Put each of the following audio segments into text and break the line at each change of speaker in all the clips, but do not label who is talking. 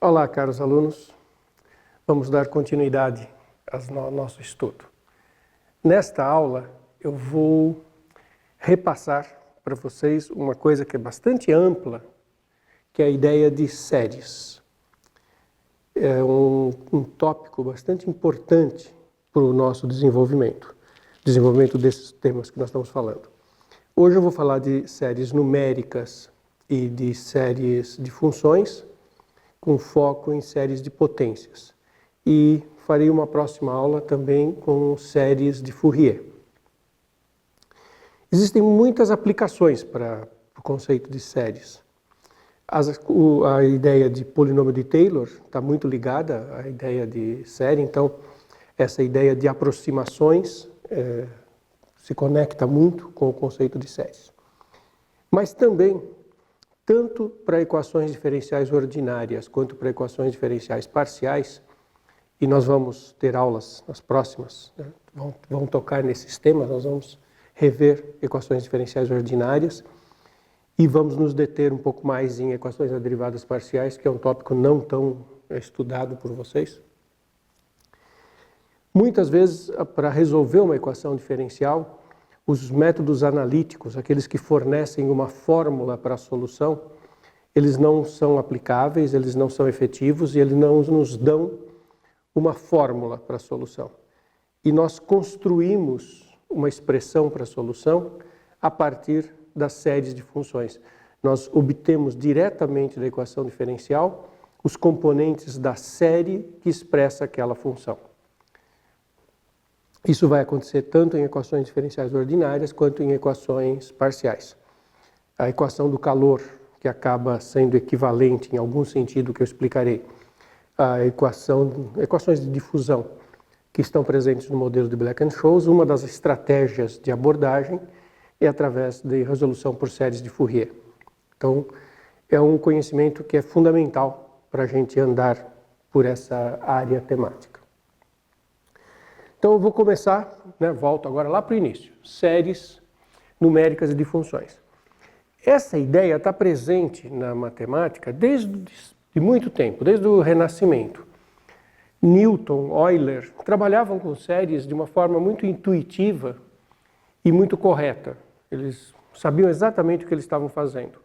Olá, caros alunos. Vamos dar continuidade ao nosso estudo. Nesta aula, eu vou repassar para vocês uma coisa que é bastante ampla, que é a ideia de séries. É um tópico bastante importante para o nosso desenvolvimento desses temas que nós estamos falando. Hoje eu vou falar de séries numéricas e de séries de funções, com foco em séries de potências. E farei uma próxima aula também com séries de Fourier. Existem muitas aplicações para o conceito de séries. A ideia de polinômio de Taylor está muito ligada à ideia de série, então essa ideia de aproximações se conecta muito com o conceito de séries. Mas também, tanto para equações diferenciais ordinárias quanto para equações diferenciais parciais, e nós vamos ter aulas nas próximas, né? vão tocar nesses temas, nós vamos rever equações diferenciais ordinárias e vamos nos deter um pouco mais em equações das derivadas parciais, que é um tópico não tão estudado por vocês. Muitas vezes, para resolver uma equação diferencial, os métodos analíticos, aqueles que fornecem uma fórmula para a solução, eles não são aplicáveis, eles não são efetivos e eles não nos dão uma fórmula para a solução. E nós construímos uma expressão para a solução a partir das séries de funções. Nós obtemos diretamente da equação diferencial os componentes da série que expressa aquela função. Isso vai acontecer tanto em equações diferenciais ordinárias quanto em equações parciais. A equação do calor, que acaba sendo equivalente em algum sentido que eu explicarei, equações de difusão que estão presentes no modelo de Black-Scholes, uma das estratégias de abordagem é através de resolução por séries de Fourier. Então, é um conhecimento que é fundamental para a gente andar por essa área temática. Então, eu vou começar, volto agora lá para o início, séries numéricas e de funções. Essa ideia está presente na matemática desde muito tempo, desde o Renascimento. Newton, Euler trabalhavam com séries de uma forma muito intuitiva e muito correta. Eles sabiam exatamente o que eles estavam fazendo.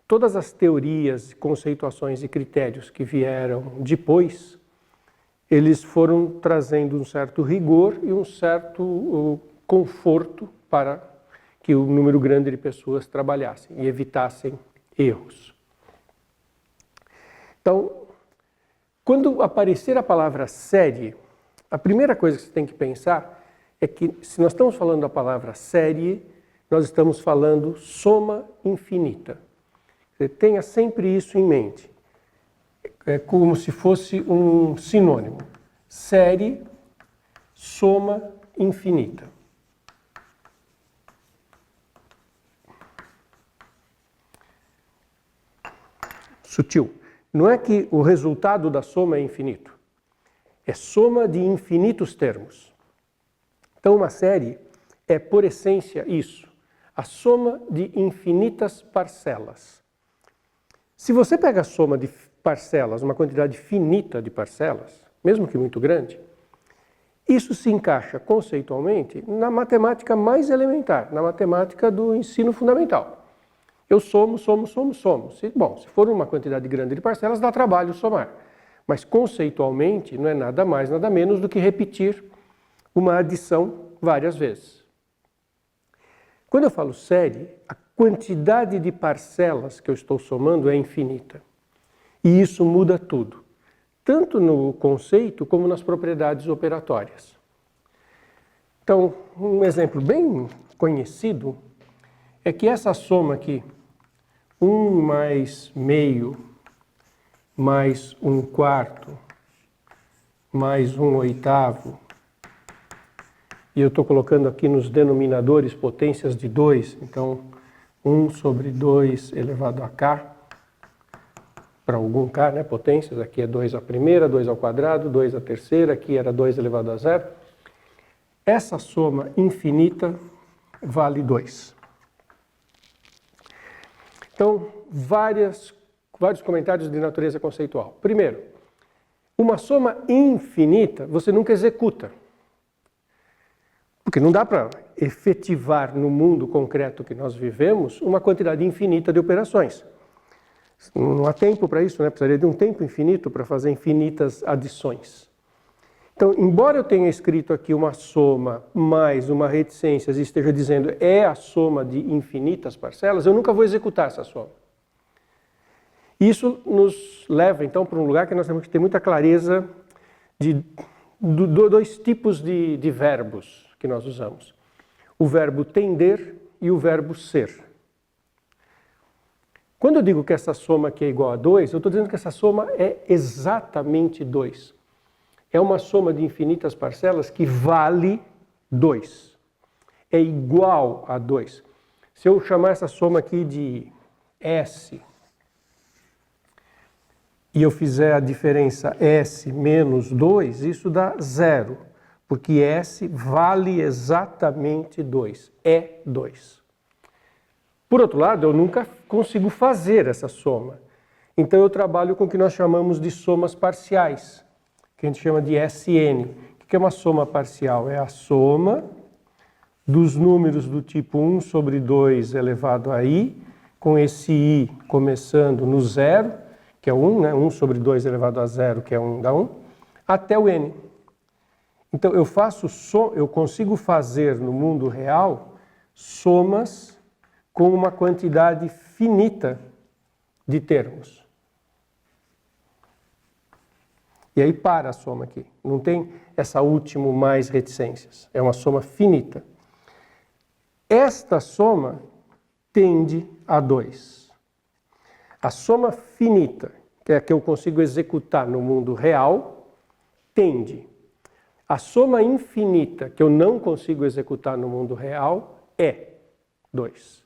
Todas as teorias, conceituações e critérios que vieram depois, eles foram trazendo um certo rigor e um certo conforto para que o número grande de pessoas trabalhassem e evitassem erros. Então, quando aparecer a palavra série, a primeira coisa que você tem que pensar é que, se nós estamos falando da palavra série, nós estamos falando soma infinita. Você tenha sempre isso em mente. É como se fosse um sinônimo. Série, soma infinita. Sutil. Não é que o resultado da soma é infinito. É soma de infinitos termos. Então, uma série é, por essência, isso. A soma de infinitas parcelas. Se você pega a soma de parcelas, uma quantidade finita de parcelas, mesmo que muito grande, isso se encaixa conceitualmente na matemática mais elementar, na matemática do ensino fundamental. Eu somo. Se for uma quantidade grande de parcelas, dá trabalho somar. Mas conceitualmente não é nada mais, nada menos do que repetir uma adição várias vezes. Quando eu falo série, a quantidade de parcelas que eu estou somando é infinita. E isso muda tudo, tanto no conceito como nas propriedades operatórias. Então, um exemplo bem conhecido é que essa soma aqui, 1 mais meio, mais 1/4, mais 1/8, e eu estou colocando aqui nos denominadores potências de 2, então 1 sobre 2 elevado a k, para algum k, potências, aqui é 2 à primeira, 2 ao quadrado, 2 à terceira, aqui era 2 elevado a 0. Essa soma infinita vale 2. Então, várias vários comentários de natureza conceitual. Primeiro, uma soma infinita você nunca executa. Porque não dá para efetivar no mundo concreto que nós vivemos uma quantidade infinita de operações. Não há tempo para isso, né? Precisaria de um tempo infinito para fazer infinitas adições. Então, embora eu tenha escrito aqui uma soma mais uma reticência e esteja dizendo é a soma de infinitas parcelas, eu nunca vou executar essa soma. Isso nos leva, então, para um lugar que nós temos que ter muita clareza de dois tipos de verbos que nós usamos. O verbo tender e o verbo ser. Quando eu digo que essa soma aqui é igual a 2, eu estou dizendo que essa soma é exatamente 2. É uma soma de infinitas parcelas que vale 2. É igual a 2. Se eu chamar essa soma aqui de S, e eu fizer a diferença S menos 2, isso dá 0. Porque S vale exatamente 2. É 2. Por outro lado, eu nunca consigo fazer essa soma. Então eu trabalho com o que nós chamamos de somas parciais, que a gente chama de SN. O que é uma soma parcial? É a soma dos números do tipo 1 sobre 2 elevado a i, com esse i começando no 0, que é 1, né? 1 sobre 2 elevado a 0, que é 1 dá 1, até o n. Então eu consigo fazer no mundo real somas com uma quantidade finita de termos. E aí para a soma aqui. Não tem essa último mais reticências. É uma soma finita. Esta soma tende a 2. A soma finita, que é a que eu consigo executar no mundo real, tende. A soma infinita, que eu não consigo executar no mundo real, é 2.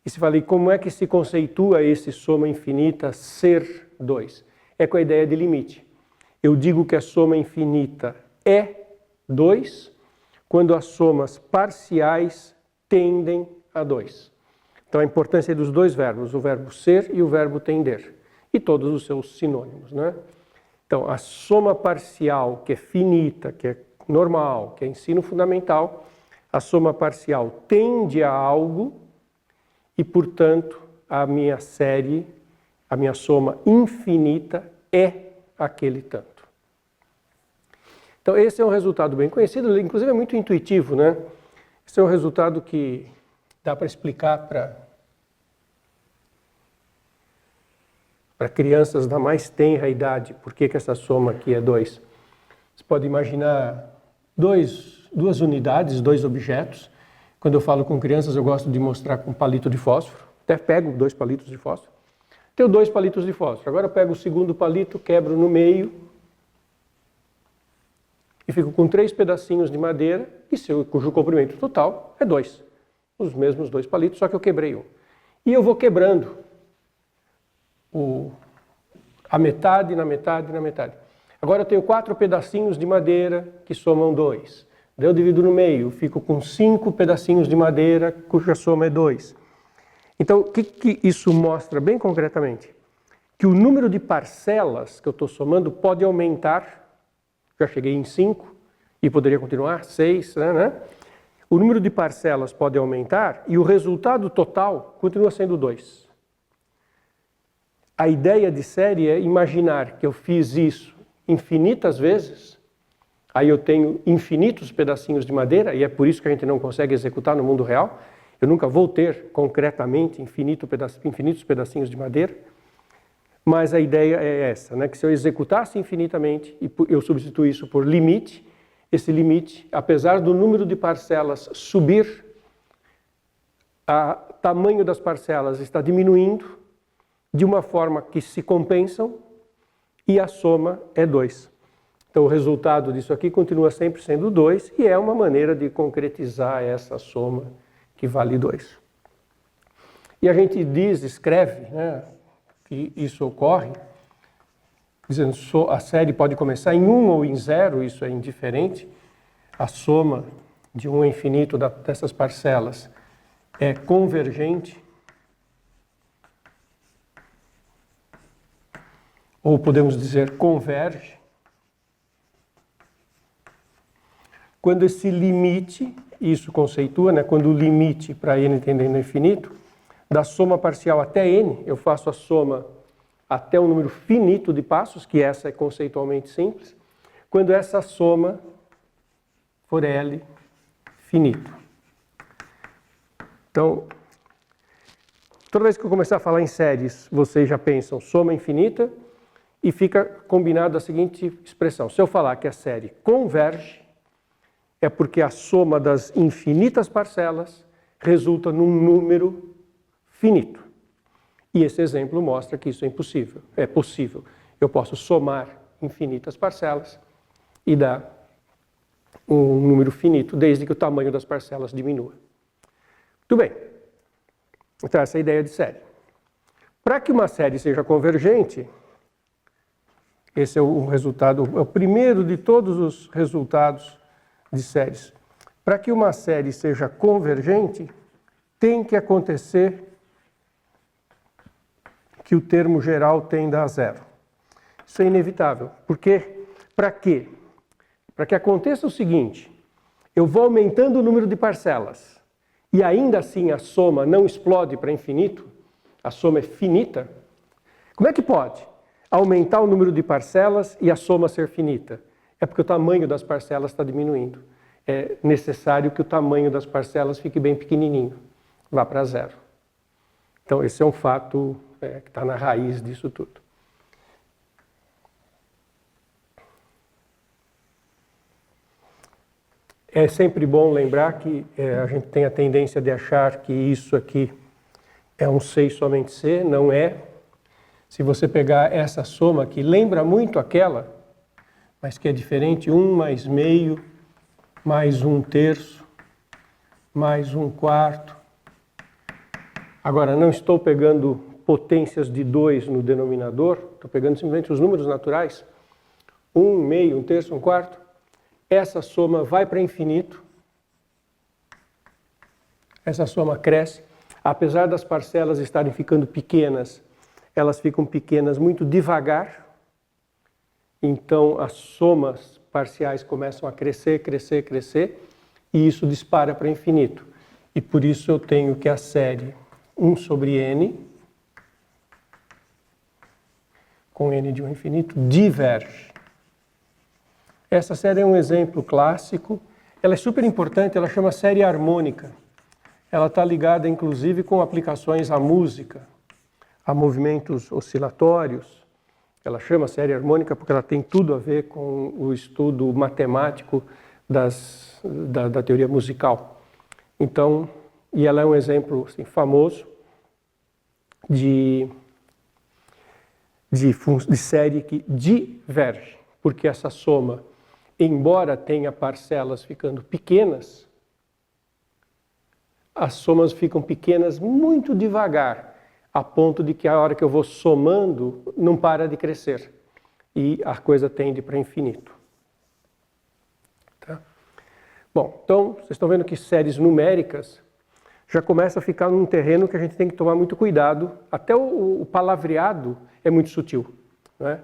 E se falei, como é que se conceitua esse soma infinita ser 2? É com a ideia de limite. Eu digo que a soma infinita é 2 quando as somas parciais tendem a 2. Então a importância dos dois verbos, o verbo ser e o verbo tender. E todos os seus sinônimos, né? Então a soma parcial, que é finita, que é normal, que é ensino fundamental, a soma parcial tende a algo e, portanto, a minha série, a minha soma infinita é aquele tanto. Então esse é um resultado bem conhecido, inclusive é muito intuitivo, né? Esse é um resultado que dá para explicar para crianças da mais tenra idade por que essa soma aqui é 2. Você pode imaginar duas unidades, dois objetos. Quando eu falo com crianças, eu gosto de mostrar com palito de fósforo. Até pego 2 palitos de fósforo. Tenho 2 palitos de fósforo. Agora eu pego o segundo palito, quebro no meio e fico com 3 pedacinhos de madeira, cujo comprimento total é 2. Os mesmos 2 palitos, só que eu quebrei um. E eu vou quebrando a metade, na metade, na metade. Agora eu tenho 4 pedacinhos de madeira que somam 2. Daí eu divido no meio, fico com 5 pedacinhos de madeira cuja soma é 2. Então, o que isso mostra bem concretamente? Que o número de parcelas que eu estou somando pode aumentar. Já cheguei em 5 e poderia continuar, 6, né? O número de parcelas pode aumentar e o resultado total continua sendo 2. A ideia de série é imaginar que eu fiz isso infinitas vezes, aí eu tenho infinitos pedacinhos de madeira, e é por isso que a gente não consegue executar no mundo real. Eu nunca vou ter concretamente infinitos pedacinhos de madeira, mas a ideia é essa, né? Que se eu executasse infinitamente e eu substituir isso por limite, esse limite, apesar do número de parcelas subir, o tamanho das parcelas está diminuindo de uma forma que se compensam e a soma é 2. Então o resultado disso aqui continua sempre sendo 2 e é uma maneira de concretizar essa soma que vale 2. E a gente escreve, né, que isso ocorre, dizendo a série pode começar em 1 ou em 0, isso é indiferente. A soma de 1 a infinito dessas parcelas é convergente ou podemos dizer converge, quando esse limite, isso conceitua, né, quando o limite para n tendendo ao infinito, da soma parcial até n, eu faço a soma até um número finito de passos, que essa é conceitualmente simples, quando essa soma for L finito. Então, toda vez que eu começar a falar em séries, vocês já pensam soma infinita e fica combinado a seguinte expressão. Se eu falar que a série converge, é porque a soma das infinitas parcelas resulta num número finito. E esse exemplo mostra que isso é impossível. É possível. Eu posso somar infinitas parcelas e dar um número finito, desde que o tamanho das parcelas diminua. Muito bem. Então, essa é a ideia de série. Para que uma série seja convergente, esse é o resultado, é o primeiro de todos os resultados de séries. Para que uma série seja convergente, tem que acontecer que o termo geral tenda a zero. Isso é inevitável. Porque, para quê? Para que aconteça o seguinte, eu vou aumentando o número de parcelas e ainda assim a soma não explode para infinito, a soma é finita, como é que pode aumentar o número de parcelas e a soma ser finita? É porque o tamanho das parcelas está diminuindo. É necessário que o tamanho das parcelas fique bem pequenininho, vá para zero. Então esse é um fato que está na raiz disso tudo. É sempre bom lembrar que a gente tem a tendência de achar que isso aqui é um 6 somente C, não é. Se você pegar essa soma que lembra muito aquela, mas que é diferente, 1 mais meio, mais 1/3, mais 1/4. Agora, não estou pegando potências de 2 no denominador, estou pegando simplesmente os números naturais. 1, meio, 1/3, 1/4. Essa soma vai para infinito. Essa soma cresce. Apesar das parcelas estarem ficando pequenas, elas ficam pequenas muito devagar. Então, as somas parciais começam a crescer, crescer, crescer, e isso dispara para infinito. E por isso eu tenho que a série 1 sobre n, com n de 1 infinito, diverge. Essa série é um exemplo clássico. Ela é super importante, ela chama série harmônica. Ela está ligada, inclusive, com aplicações à música, a movimentos oscilatórios. Ela chama série harmônica porque ela tem tudo a ver com o estudo matemático da teoria musical. Então, e ela é um exemplo assim, famoso de série que diverge, porque essa soma, embora tenha parcelas ficando pequenas, as somas ficam pequenas muito devagar, a ponto de que a hora que eu vou somando, não para de crescer. E a coisa tende para infinito. Tá? Bom, então, vocês estão vendo que séries numéricas já começa a ficar num terreno que a gente tem que tomar muito cuidado. Até o palavreado é muito sutil, né?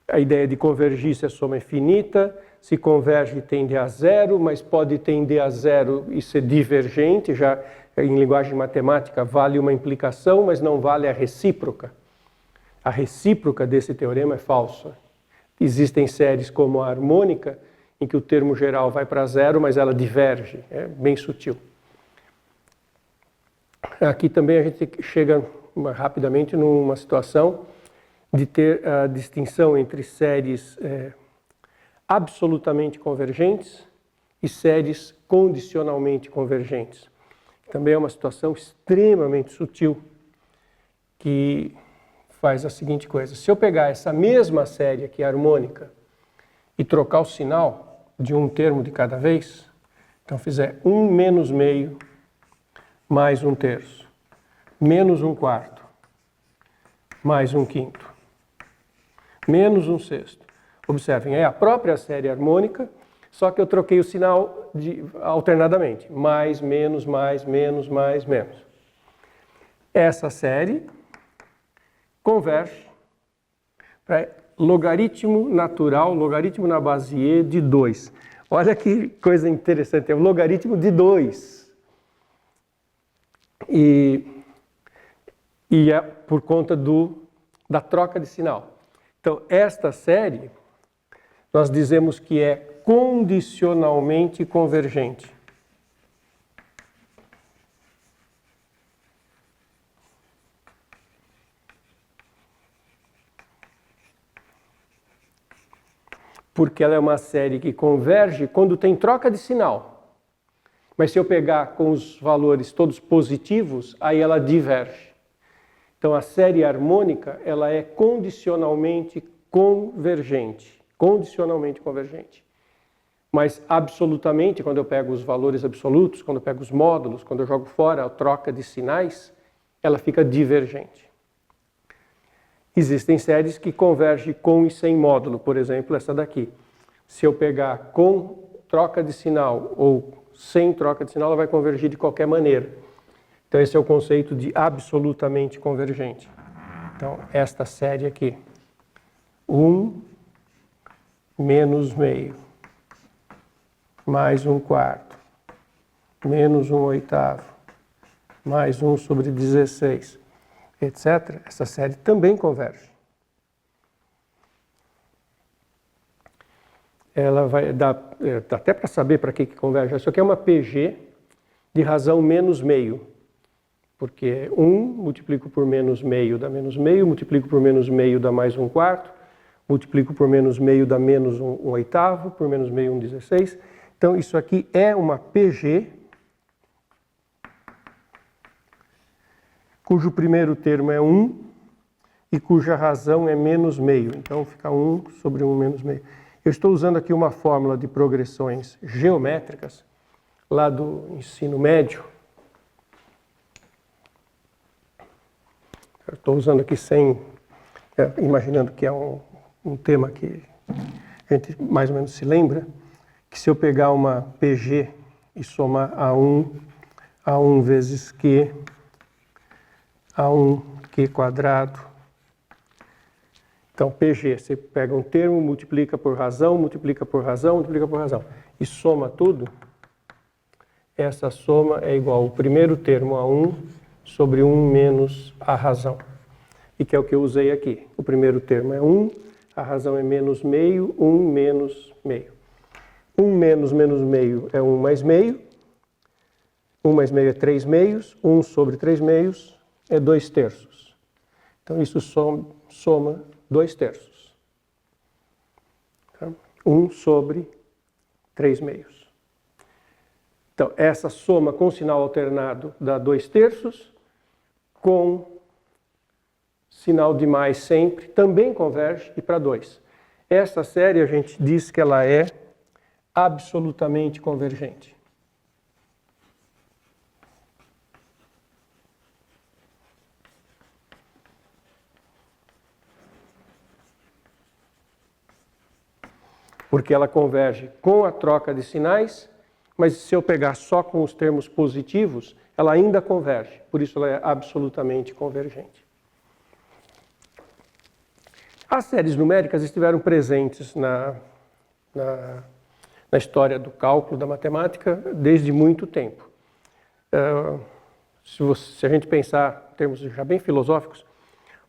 A ideia de convergir se a soma é finita, se converge tende a zero, mas pode tender a zero e ser divergente, já em linguagem matemática vale uma implicação, mas não vale a recíproca. A recíproca desse teorema é falsa. Existem séries como a harmônica, em que o termo geral vai para zero, mas ela diverge, é bem sutil. Aqui também a gente chega rapidamente numa situação de ter a distinção entre séries absolutamente convergentes e séries condicionalmente convergentes. Também é uma situação extremamente sutil que faz a seguinte coisa. Se eu pegar essa mesma série aqui, harmônica, e trocar o sinal de um termo de cada vez, então fizer 1 menos meio mais 1/3, menos 1/4, mais 1/5, menos 1/6. Observem, é a própria série harmônica, só que eu troquei o sinal alternadamente. Mais, menos, mais, menos, mais, menos. Essa série converge para logaritmo natural, logaritmo na base e de 2. Olha que coisa interessante, é o logaritmo de 2. E é por conta da troca de sinal. Então, esta série, nós dizemos que é condicionalmente convergente. Porque ela é uma série que converge quando tem troca de sinal. Mas se eu pegar com os valores todos positivos, aí ela diverge. Então a série harmônica, ela é condicionalmente convergente. Condicionalmente convergente. Mas absolutamente, quando eu pego os valores absolutos, quando eu pego os módulos, quando eu jogo fora a troca de sinais, ela fica divergente. Existem séries que convergem com e sem módulo, por exemplo, essa daqui. Se eu pegar com troca de sinal ou sem troca de sinal, ela vai convergir de qualquer maneira. Então esse é o conceito de absolutamente convergente. Então esta série aqui, 1 menos meio, mais 1/4, menos 1/8, mais 1 sobre 16, etc., essa série também converge. Ela vai dar, até para saber para que converge, isso aqui é uma PG de razão menos meio, porque 1 multiplico por menos meio dá menos meio, multiplico por menos meio dá mais 1/4, multiplico por menos meio dá menos 1/8, por menos meio 1/16. Então isso aqui é uma PG cujo primeiro termo é 1 e cuja razão é menos meio. Então fica 1 sobre 1 menos meio. Eu estou usando aqui uma fórmula de progressões geométricas, lá do ensino médio. Eu estou usando aqui imaginando que é um tema que a gente mais ou menos se lembra, que se eu pegar uma PG e somar A1 vezes Q, A1Q quadrado. Então, PG, você pega um termo, multiplica por razão, multiplica por razão, multiplica por razão. E soma tudo. Essa soma é igual ao primeiro termo A1 sobre 1 menos a razão. E que é o que eu usei aqui. O primeiro termo é 1, a razão é menos meio, 1 menos meio. 1 menos menos meio é 1 mais meio. 1 mais meio é 3 meios. 1 sobre 3 meios é 2 terços. Então, isso soma 2 terços. Tá? 1 sobre 3 meios. Então, essa soma com sinal alternado dá 2 terços, com sinal de mais sempre, também converge e para 2. Essa série a gente diz que ela é absolutamente convergente. Porque ela converge com a troca de sinais, mas se eu pegar só com os termos positivos, ela ainda converge. Por isso ela é absolutamente convergente. As séries numéricas estiveram presentes na história do cálculo, da matemática, desde muito tempo. Se a gente pensar em termos já bem filosóficos,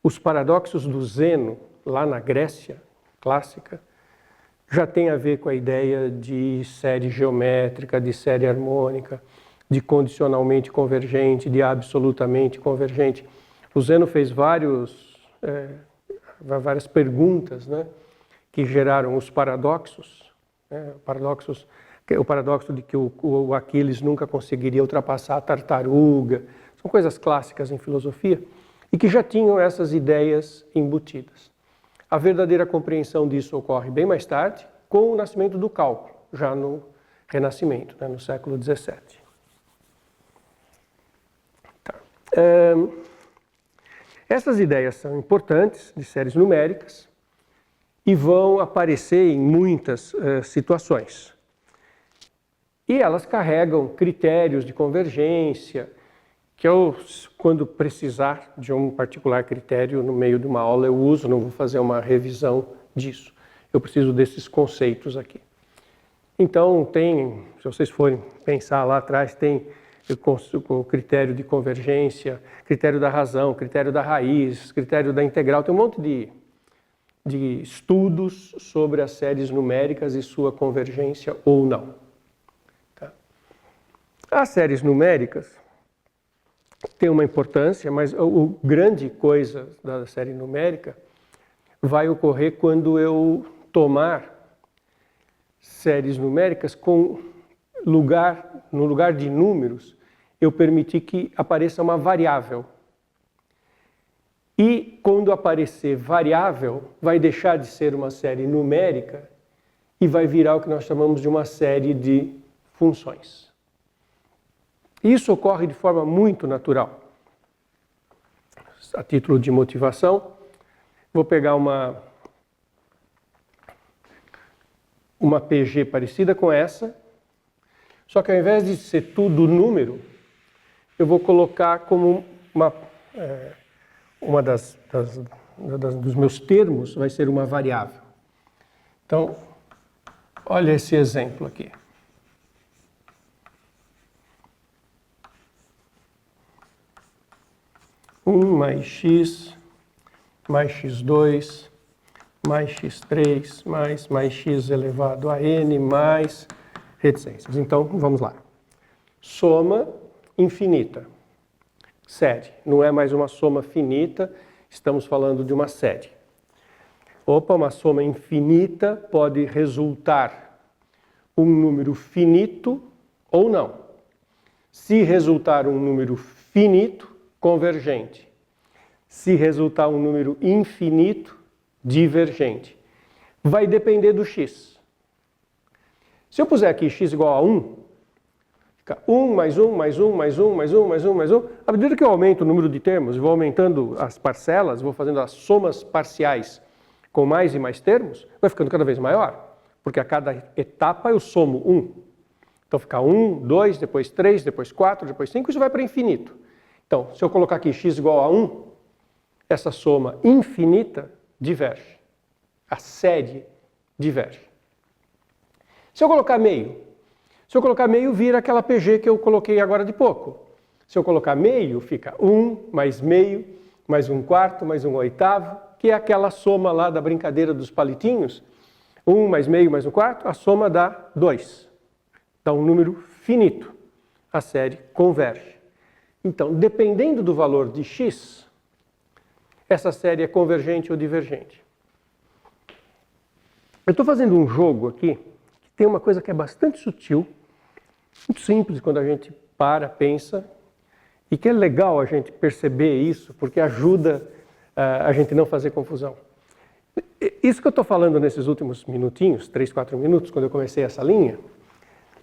os paradoxos do Zeno, lá na Grécia clássica, já tem a ver com a ideia de série geométrica, de série harmônica, de condicionalmente convergente, de absolutamente convergente. O Zeno fez várias perguntas, né, que geraram os paradoxos. Né, o paradoxo de que o Aquiles nunca conseguiria ultrapassar a tartaruga. São coisas clássicas em filosofia e que já tinham essas ideias embutidas. A verdadeira compreensão disso ocorre bem mais tarde, com o nascimento do cálculo, já no Renascimento, né, no século XVII. Tá. Essas ideias são importantes, de séries numéricas, e vão aparecer em muitas situações. E elas carregam critérios de convergência que eu, quando precisar de um particular critério no meio de uma aula, eu uso, não vou fazer uma revisão disso. Eu preciso desses conceitos aqui. Então, tem, se vocês forem pensar lá atrás, tem o critério de convergência, critério da razão, critério da raiz, critério da integral, tem um monte de estudos sobre as séries numéricas e sua convergência ou não. Tá? As séries numéricas têm uma importância, mas a grande coisa da série numérica vai ocorrer quando eu tomar séries numéricas no lugar de números, eu permitir que apareça uma variável. E quando aparecer variável, vai deixar de ser uma série numérica e vai virar o que nós chamamos de uma série de funções. Isso ocorre de forma muito natural. A título de motivação, vou pegar uma PG parecida com essa, só que ao invés de ser tudo número, eu vou colocar como uma dos meus termos vai ser uma variável. Então, olha esse exemplo aqui. Mais x x2 mais x3 mais x elevado a n mais reticências. Então, vamos lá. Soma infinita. Série. Não é mais uma soma finita, estamos falando de uma série. Opa, uma soma infinita pode resultar um número finito ou não. Se resultar um número finito, convergente. Se resultar um número infinito, divergente. Vai depender do x. Se eu puser aqui x igual a 1, fica 1 mais 1 mais 1 mais 1 mais 1 mais 1 mais 1. À medida que eu aumento o número de termos, vou aumentando as parcelas, vou fazendo as somas parciais com mais e mais termos, vai ficando cada vez maior. Porque a cada etapa eu somo 1. Então fica 1, 2, depois 3, depois 4, depois 5, isso vai para infinito. Então, se eu colocar aqui x igual a 1, essa soma infinita diverge. A série diverge. Se eu colocar meio, vira aquela PG que eu coloquei agora de pouco. Se eu colocar meio, fica 1 mais meio, mais 1/4, mais 1/8, que é aquela soma lá da brincadeira dos palitinhos. 1 mais meio, mais 1/4, a soma dá 2. Dá um número finito. A série converge. Então, dependendo do valor de x, essa série é convergente ou divergente. Eu estou fazendo um jogo aqui, que tem uma coisa que é bastante sutil, muito simples quando a gente pensa, e que é legal a gente perceber isso, porque ajuda a gente não fazer confusão. Isso que eu estou falando nesses últimos minutinhos, 3, 4 minutos, quando eu comecei essa linha,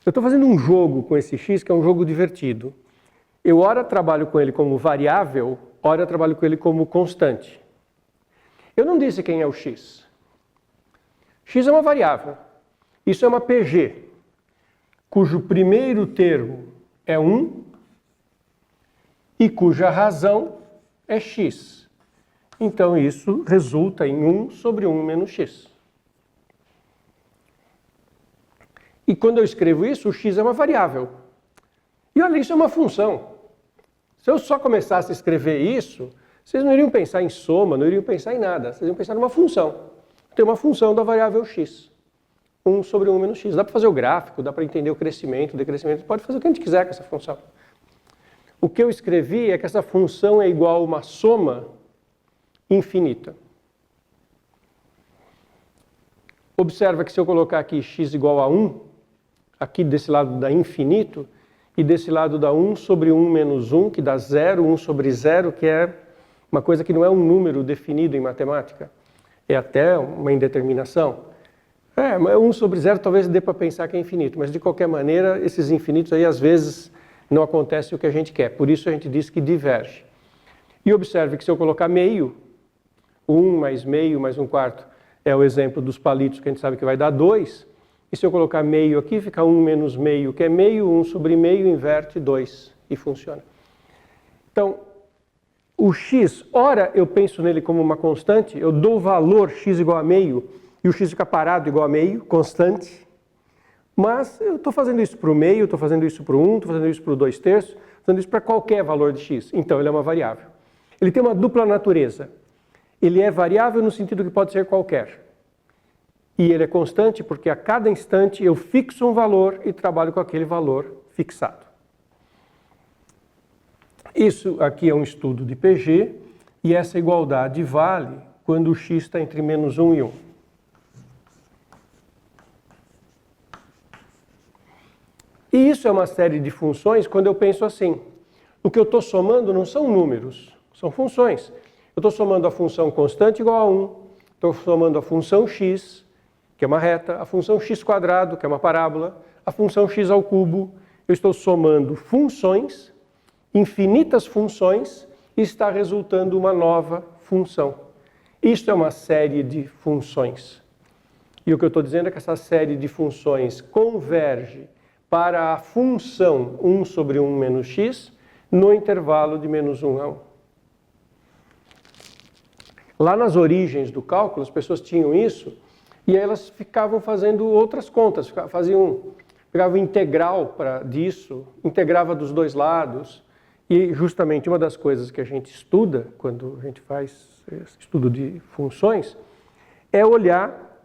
eu estou fazendo um jogo com esse x, que é um jogo divertido. Eu, ora, trabalho com ele como variável, ora, eu trabalho com ele como constante. Eu não disse quem é o x. X é uma variável. Isso é uma PG, cujo primeiro termo é 1 e cuja razão é x. Então, isso resulta em 1 sobre 1 menos x. E quando eu escrevo isso, o x é uma variável. E olha, isso é uma função. Se eu só começasse a escrever isso, vocês não iriam pensar em soma, não iriam pensar em nada. Vocês iriam pensar numa função. Tem uma função da variável x. 1 sobre 1 menos x. Dá para fazer o gráfico, dá para entender o crescimento, o decrescimento. Pode fazer o que a gente quiser com essa função. O que eu escrevi é que essa função é igual a uma soma infinita. Observa que se eu colocar aqui x igual a 1, aqui desse lado dá infinito, e desse lado dá 1 sobre 1 menos 1, que dá 0, 1 sobre 0, que é uma coisa que não é um número definido em matemática. É até uma indeterminação. 1 sobre 0 talvez dê para pensar que é infinito, mas de qualquer maneira, esses infinitos aí às vezes não acontece o que a gente quer. Por isso a gente diz que diverge. E observe que se eu colocar meio, 1 mais meio mais 1/4 é o exemplo dos palitos que a gente sabe que vai dar 2. E se eu colocar meio aqui, fica 1 menos meio, que é meio, 1 sobre meio, inverte 2 e funciona. Então, o x, ora eu penso nele como uma constante, eu dou o valor x igual a meio, e o x fica parado igual a meio, constante. Mas eu estou fazendo isso para o meio, estou fazendo isso para o 1, estou fazendo isso para o 2/3, estou fazendo isso para qualquer valor de x. Então, ele é uma variável. Ele tem uma dupla natureza. Ele é variável no sentido que pode ser qualquer. E ele é constante porque a cada instante eu fixo um valor e trabalho com aquele valor fixado. Isso aqui é um estudo de PG, e essa igualdade vale quando o x está entre menos 1 e 1. E isso é uma série de funções quando eu penso assim. O que eu estou somando não são números, são funções. Eu estou somando a função constante igual a 1, estou somando a função x, que é uma reta, a função x², que é uma parábola, a função x ao cubo. Eu estou somando funções, infinitas funções, e está resultando uma nova função. Isto é uma série de funções. E o que eu estou dizendo é que essa série de funções converge para a função 1 sobre 1 menos x no intervalo de menos 1 a 1. Lá nas origens do cálculo, as pessoas tinham isso e aí elas ficavam fazendo outras contas, pegavam integral disso, integrava dos dois lados. E justamente uma das coisas que a gente estuda quando a gente faz estudo de funções é olhar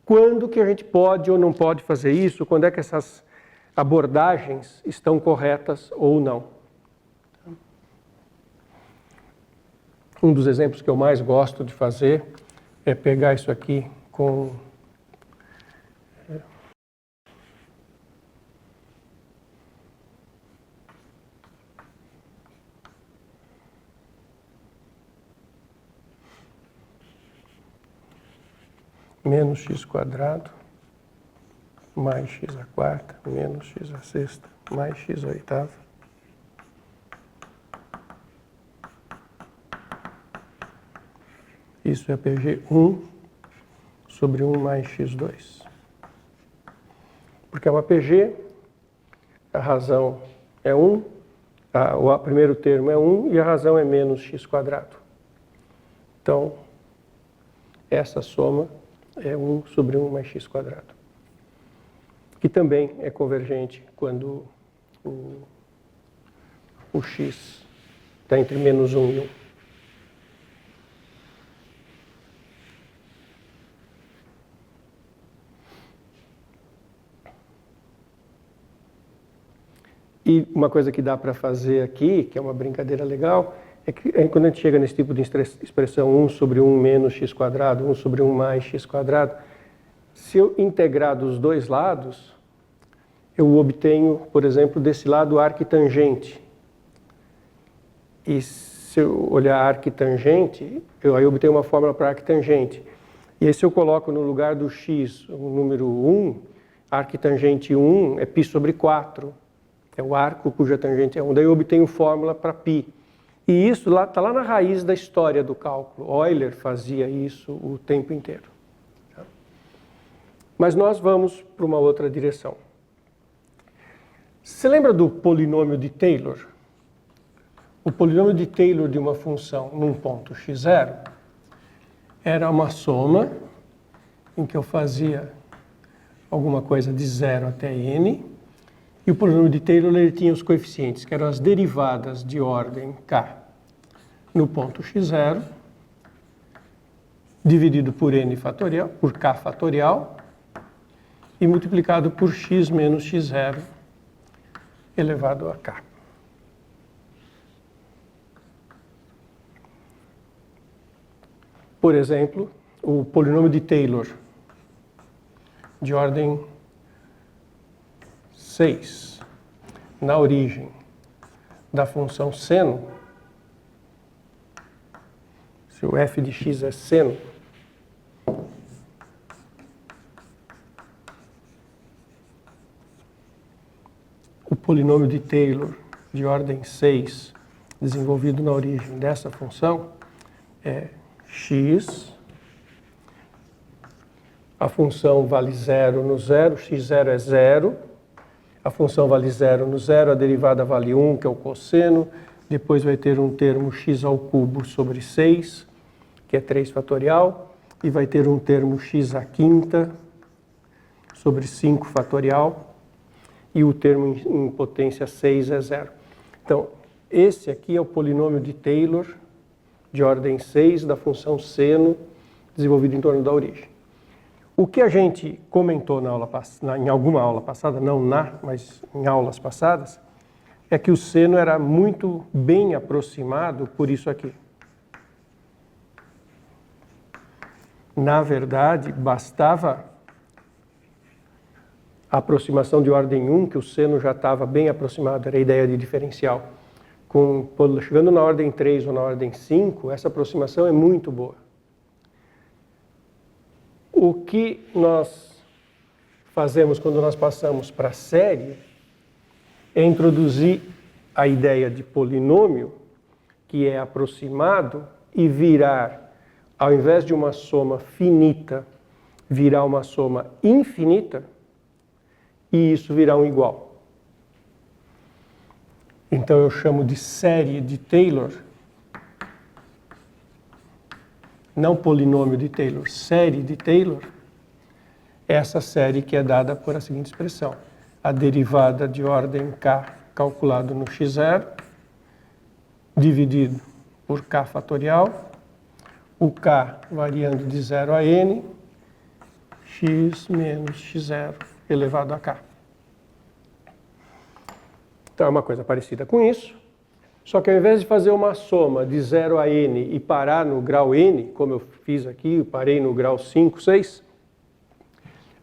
quando que a gente pode ou não pode fazer isso, quando é que essas abordagens estão corretas ou não. Um dos exemplos que eu mais gosto de fazer é pegar isso aqui com menos x² mais x² menos x⁶ mais x⁸. Isso é PG 1 sobre 1 mais x2. Porque é uma PG, a razão é 1, o primeiro termo é 1 e a razão é menos x². Então, essa soma é 1 sobre 1 mais x². Que também é convergente quando o x está entre menos 1 e 1. E uma coisa que dá para fazer aqui, que é uma brincadeira legal, é que quando a gente chega nesse tipo de expressão 1 sobre 1 menos x², 1 sobre 1 mais x², se eu integrar dos dois lados, eu obtenho, por exemplo, desse lado arquitangente. E se eu olhar arquitangente, aí eu obtenho uma fórmula para arquitangente. E aí se eu coloco no lugar do x o número 1, arquitangente 1 é π sobre 4. É o arco cuja tangente é 1. Daí eu obtenho fórmula para π. E isso está lá na raiz da história do cálculo. Euler fazia isso o tempo inteiro. Mas nós vamos para uma outra direção. Você lembra do polinômio de Taylor? O polinômio de Taylor de uma função num ponto x0 era uma soma em que eu fazia alguma coisa de 0 até n. E o polinômio de Taylor ele tinha os coeficientes, que eram as derivadas de ordem k no ponto x0, dividido por n fatorial, por k fatorial, e multiplicado por x menos x0 elevado a k. Por exemplo, o polinômio de Taylor de ordem 6, na origem da função seno, se o f de x é seno, o polinômio de Taylor de ordem 6, desenvolvido na origem dessa função, é x, a função vale 0 no 0, x0 é 0, A função vale 0 no zero, a derivada vale 1, que é o cosseno. Depois vai ter um termo x ao cubo sobre 6, que é 3 fatorial. E vai ter um termo x à quinta sobre 5 fatorial. E o termo em potência 6 é 0. Então, esse aqui é o polinômio de Taylor, de ordem 6, da função seno, desenvolvido em torno da origem. O que a gente comentou em alguma aula passada, mas em aulas passadas, é que o seno era muito bem aproximado por isso aqui. Na verdade, bastava a aproximação de ordem 1, que o seno já estava bem aproximado, era a ideia de diferencial. Chegando na ordem 3 ou na ordem 5, essa aproximação é muito boa. O que nós fazemos quando nós passamos para a série é introduzir a ideia de polinômio, que é aproximado, e virar, ao invés de uma soma finita, virar uma soma infinita, e isso virar um igual. Então eu chamo de série de Taylor, não polinômio de Taylor, série de Taylor, essa série que é dada por a seguinte expressão: a derivada de ordem k calculado no x0, dividido por k fatorial, o k variando de 0 a n, x menos x0 elevado a k. Então é uma coisa parecida com isso, só que ao invés de fazer uma soma de 0 a n e parar no grau n, como eu fiz aqui, eu parei no grau 5, 6,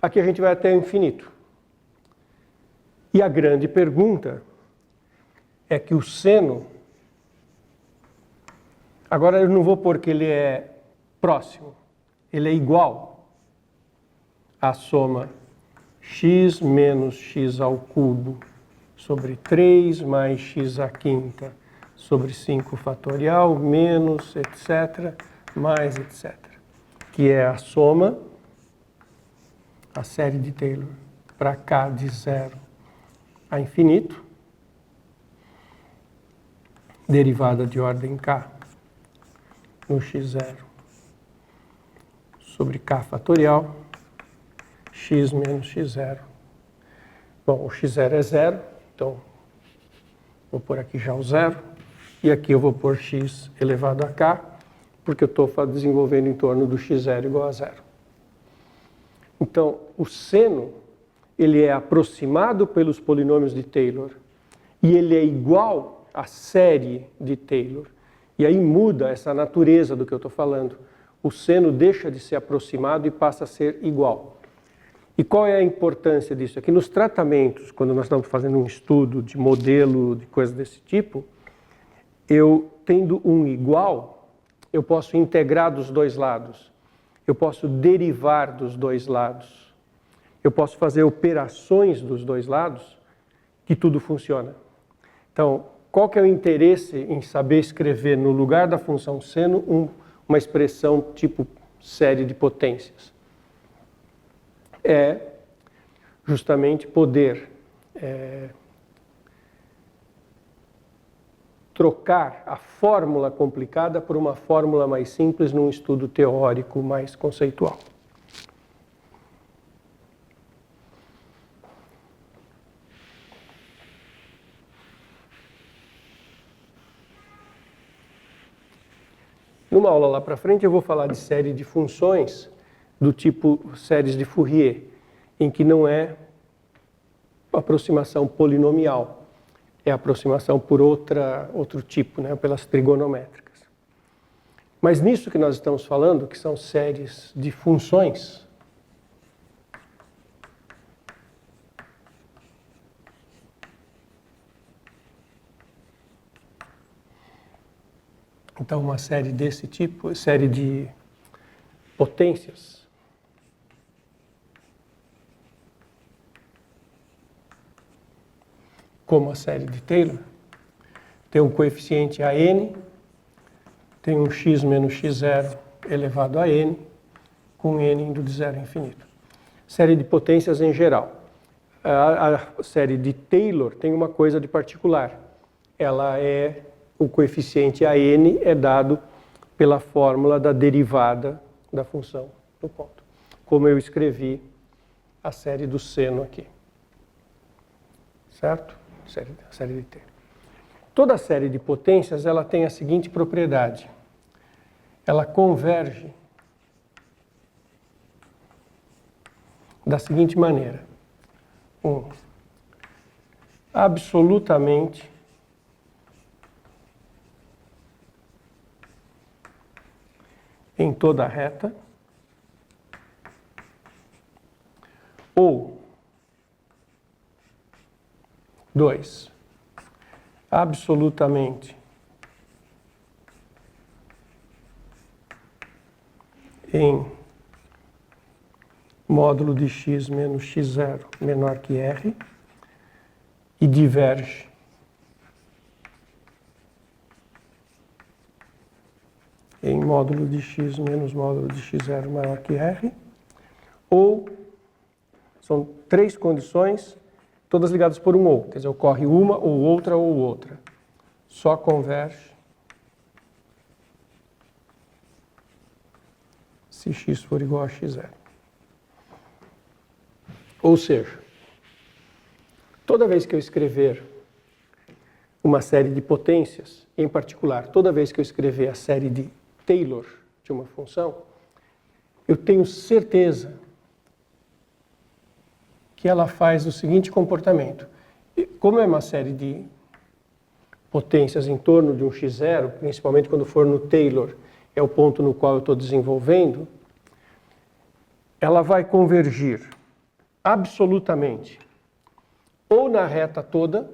aqui a gente vai até o infinito. E a grande pergunta é que o seno, agora eu não vou pôr que ele é próximo, ele é igual à soma x menos x ao cubo sobre 3 mais x à quinta sobre 5 fatorial menos etc, mais etc, que é a soma, a série de Taylor, para k de 0 a infinito, derivada de ordem k no x0 sobre k fatorial, x menos x0. Bom, o x0 é 0, então vou pôr aqui já o 0, e aqui eu vou pôr x elevado a k, porque eu estou desenvolvendo em torno do x0 igual a 0. Então, o seno, ele é aproximado pelos polinômios de Taylor, e ele é igual à série de Taylor. E aí muda essa natureza do que eu estou falando. O seno deixa de ser aproximado e passa a ser igual. E qual é a importância disso? É que nos tratamentos, quando nós estamos fazendo um estudo de modelo, de coisas desse tipo, eu tendo um igual, eu posso integrar dos dois lados, eu posso derivar dos dois lados, eu posso fazer operações dos dois lados, que tudo funciona. Então, qual que é o interesse em saber escrever no lugar da função seno uma expressão tipo série de potências? É justamente poder trocar a fórmula complicada por uma fórmula mais simples num estudo teórico mais conceitual. Numa aula lá para frente eu vou falar de série de funções do tipo séries de Fourier, em que não é aproximação polinomial, é aproximação por outro tipo, né, pelas trigonométricas. Mas nisso que nós estamos falando, que são séries de funções, então uma série desse tipo, série de potências, como a série de Taylor, tem um coeficiente a n, tem um x menos x0 elevado a n, com n indo de 0 a infinito. Série de potências em geral. A série de Taylor tem uma coisa de particular. O coeficiente AN é dado pela fórmula da derivada da função do ponto. Como eu escrevi a série do seno aqui. Certo? A série de Taylor. Toda a série de potências ela tem a seguinte propriedade. Ela converge da seguinte maneira. Absolutamente em toda a reta, ou 2, absolutamente em módulo de x menos x0 menor que r e diverge em módulo de x menos módulo de x0 maior que r, ou são 3 condições, todas ligadas por um ou, quer dizer, ocorre uma ou outra, só converge se x for igual a x0. Ou seja, toda vez que eu escrever uma série de potências, em particular, toda vez que eu escrever a série de Taylor de uma função, eu tenho certeza que ela faz o seguinte comportamento. Como é uma série de potências em torno de um x0, principalmente quando for no Taylor, é o ponto no qual eu estou desenvolvendo, ela vai convergir absolutamente ou na reta toda,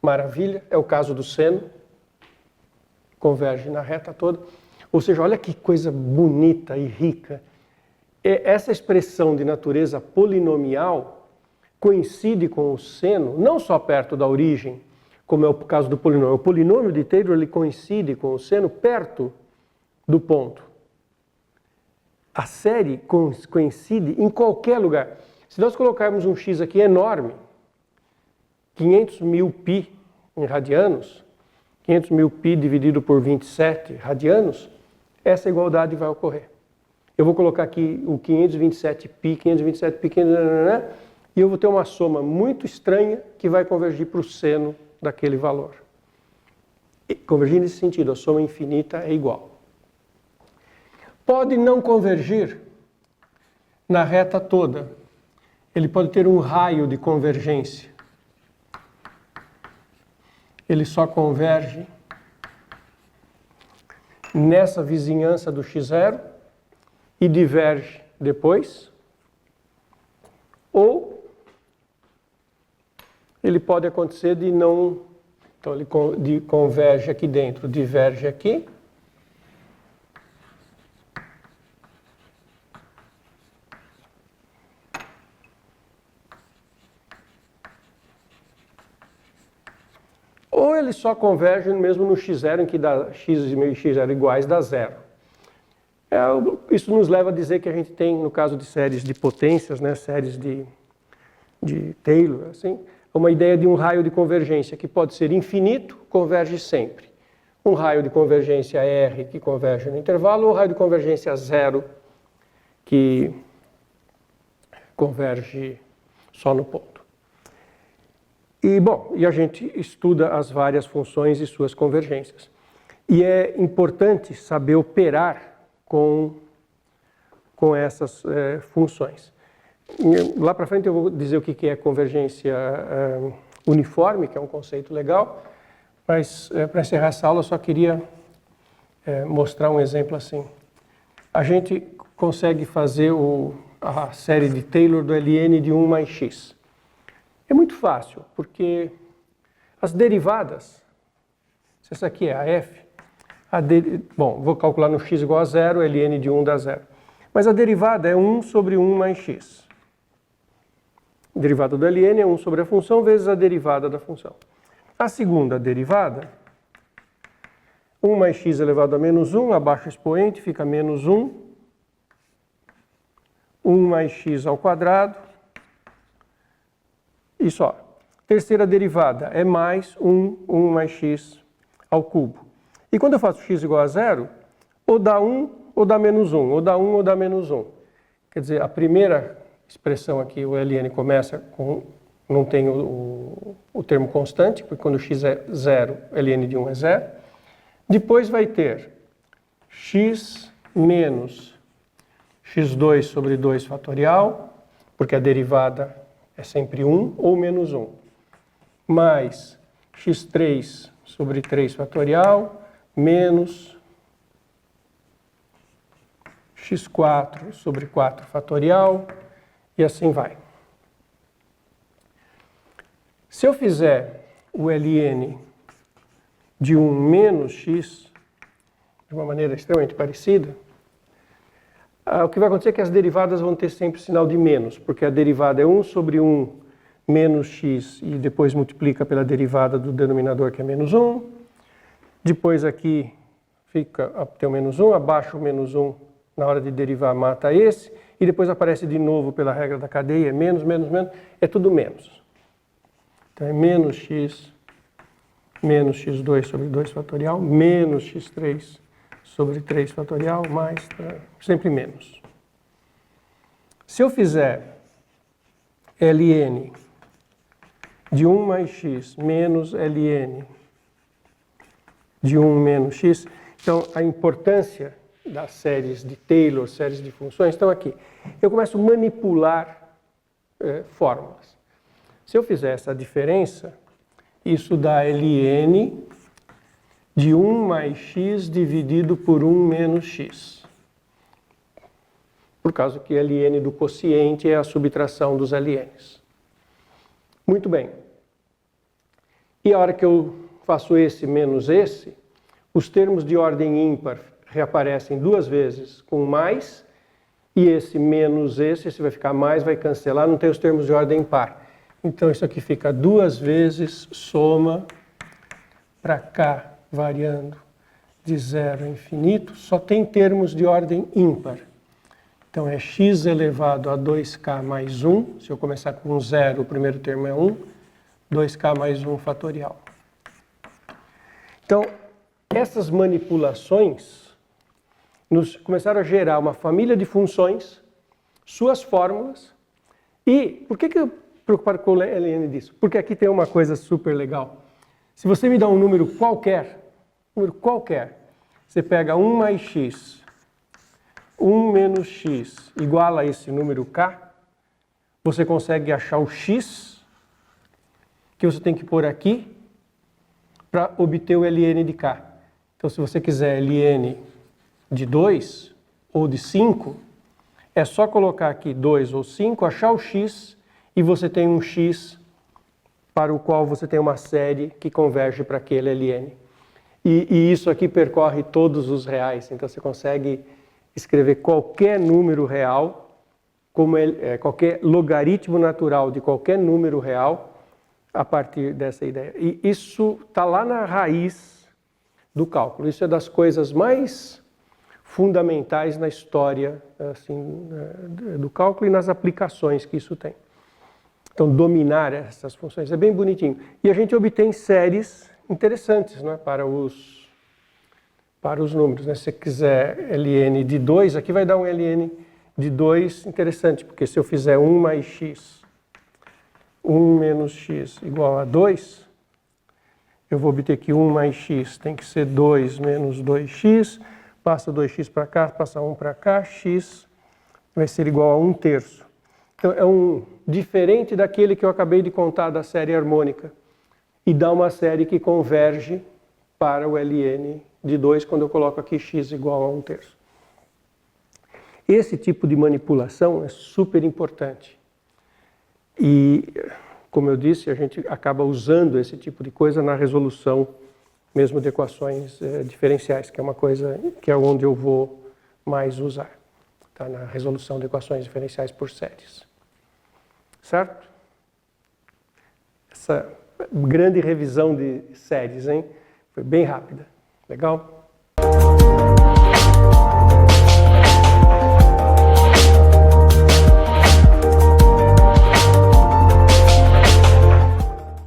maravilha, é o caso do seno, converge na reta toda, ou seja, olha que coisa bonita e rica. Essa expressão de natureza polinomial coincide com o seno, não só perto da origem, como é o caso do polinômio. O polinômio de Taylor ele coincide com o seno perto do ponto. A série coincide em qualquer lugar. Se nós colocarmos um x aqui enorme, 500.000 π em radianos, 500.000 π dividido por 27 radianos, essa igualdade vai ocorrer. Eu vou colocar aqui o 527 π, 527 π, e eu vou ter uma soma muito estranha que vai convergir para o seno daquele valor. E convergir nesse sentido, a soma infinita é igual. Pode não convergir na reta toda. Ele pode ter um raio de convergência. Ele só converge nessa vizinhança do x0 e diverge depois. Ou ele pode acontecer de não... Então ele converge aqui dentro, diverge aqui. Ou ele só converge mesmo no x0, em que dá x e x0 iguais, dá zero. Isso nos leva a dizer que a gente tem, no caso de séries de potências, né, séries de Taylor, assim, uma ideia de um raio de convergência que pode ser infinito, converge sempre. Um raio de convergência R que converge no intervalo, ou um raio de convergência zero que converge só no ponto. E a gente estuda as várias funções e suas convergências. E é importante saber operar com essas funções. Lá para frente eu vou dizer o que é convergência uniforme, que é um conceito legal, mas para encerrar essa aula eu só queria mostrar um exemplo assim. A gente consegue fazer a série de Taylor do Ln de 1 mais x. É muito fácil, porque as derivadas, se essa aqui é a f, vou calcular no x igual a zero, Ln de 1 dá zero. Mas a derivada é 1 sobre 1 mais x. A derivada do Ln é 1 sobre a função vezes a derivada da função. A segunda derivada, 1 mais x elevado a menos 1, abaixo o expoente, fica menos 1. 1 mais x ao quadrado Isso, ó. Terceira derivada é mais 1 mais x ao cubo. E quando eu faço x igual a 0, ou dá 1 ou dá menos 1, ou dá 1 ou dá menos 1. Quer dizer, a primeira expressão aqui, o ln começa com, não tem o termo constante, porque quando x é 0, ln de 1 é 0. Depois vai ter x menos x2 sobre 2 fatorial, porque a derivada é sempre 1 ou menos 1, mais x3 sobre 3 fatorial, menos x4 sobre 4 fatorial, e assim vai. Se eu fizer o ln de 1 menos x, de uma maneira extremamente parecida, o que vai acontecer é que as derivadas vão ter sempre sinal de menos, porque a derivada é 1 sobre 1 menos x, e depois multiplica pela derivada do denominador, que é menos 1. Depois aqui fica tem o menos 1, abaixo o menos 1, na hora de derivar mata esse, e depois aparece de novo pela regra da cadeia, menos, menos, menos, é tudo menos. Então é menos x2 sobre 2 fatorial, menos x3 sobre 3 fatorial, mais, sempre menos. Se eu fizer ln de 1 mais x menos ln de 1 menos x, então a importância das séries de Taylor, séries de funções, estão aqui. Eu começo a manipular fórmulas. Se eu fizer essa diferença, isso dá ln de 1 mais x dividido por 1 menos x. Por causa que ln do quociente é a subtração dos ln's. Muito bem. E a hora que eu faço esse menos esse, os termos de ordem ímpar reaparecem duas vezes com mais, e esse menos esse vai ficar mais, vai cancelar, não tem os termos de ordem par. Então isso aqui fica duas vezes soma para cá, variando de 0 a infinito, só tem termos de ordem ímpar. Então é x elevado a 2k mais 1, se eu começar com 0, o primeiro termo é 1, 2k mais 1 fatorial. Então, essas manipulações começaram a gerar uma família de funções, suas fórmulas, e por que eu preocupado com o ln disso? Porque aqui tem uma coisa super legal. Se você me dá um número qualquer, você pega 1 mais x, 1 menos x igual a esse número k, você consegue achar o x que você tem que pôr aqui para obter o ln de k. Então, se você quiser ln de 2 ou de 5, é só colocar aqui 2 ou 5, achar o x, e você tem um x para o qual você tem uma série que converge para aquele ln. E isso aqui percorre todos os reais, então você consegue escrever qualquer número real, qualquer logaritmo natural de qualquer número real, a partir dessa ideia. E isso está lá na raiz do cálculo. Isso é das coisas mais fundamentais na história assim, do cálculo e nas aplicações que isso tem. Então, dominar essas funções é bem bonitinho. E a gente obtém séries interessantes, né, para os números. Né? Se você quiser ln de 2, aqui vai dar um ln de 2 interessante, porque se eu fizer 1 mais x, 1 menos x igual a 2, eu vou obter que 1 mais x tem que ser 2 menos 2x, passa 2x para cá, passa 1 para cá, x vai ser igual a 1/3. Então, é diferente daquele que eu acabei de contar da série harmônica, e dá uma série que converge para o ln de 2 quando eu coloco aqui x igual a 1/3. Esse tipo de manipulação é super importante. E, como eu disse, a gente acaba usando esse tipo de coisa na resolução mesmo de equações diferenciais, que é uma coisa que é onde eu vou mais usar, tá? Na resolução de equações diferenciais por séries. Certo? Essa grande revisão de séries, hein? Foi bem rápida. Legal?